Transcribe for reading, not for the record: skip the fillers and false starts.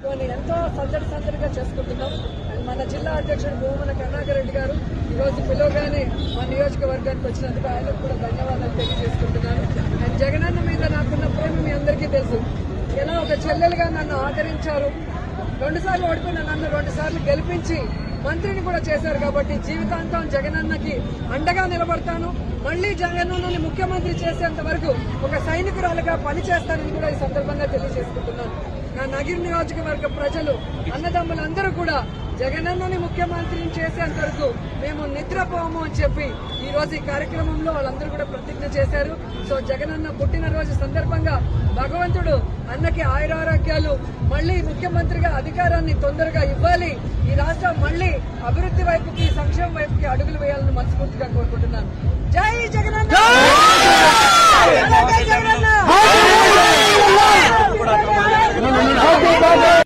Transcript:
ఎంతో సందడిగా చేసుకుంటున్నాం. మన జిల్లా అధ్యక్షుడు భూమన కరుణాకర్ రెడ్డి గారు ఈ రోజు పిలువగానే మన నియోజకవర్గానికి వచ్చినందుకు ఆయనకు కూడా ధన్యవాదాలు తెలియజేసుకుంటున్నాను. అండ్ జగనన్న మీద నాకున్న ప్రేమ మీ అందరికీ తెలుసు. ఎలా ఒక చెల్లెలుగా నన్ను ఆదరించారు. 2 సార్లు ఓడిపోయిన నన్ను 2 సార్లు గెలిపించి మంత్రిని కూడా చేశారు. కాబట్టి జీవితాంతం జగనన్నకి అండగా నిలబడతాను. మళ్లీ జగనన్నని ముఖ్యమంత్రి చేసేంత వరకు ఒక సైనికురాలుగా పనిచేస్తానని కూడా ఈ సందర్భంగా తెలియజేసుకుంటున్నాను. నా నగిరి నియోజకవర్గ ప్రజలు అన్నదమ్ములందరూ కూడా జగనన్నని ముఖ్యమంత్రిని చేసేంత వరకు మేము నిద్రపోము అని చెప్పి ఈ రోజు ఈ కార్యక్రమంలో వాళ్ళందరూ కూడా ప్రతిజ్ఞ చేశారు. సో జగనన్న పుట్టినరోజు సందర్భంగా భగవంతుడు అన్నకి ఆయురారోగ్యాలు, మళ్లీ ముఖ్యమంత్రిగా అధికారాన్ని తొందరగా ఇవ్వాలి, ఈ రాష్ట్రం మళ్లీ అభివృద్ధి వైపుకి సంక్షేమం వైపుకి అడుగులు వేయాలని మనస్ఫూర్తిగా కోరుకుంటున్నాను. జై జగనన్న. జై జగనన్న.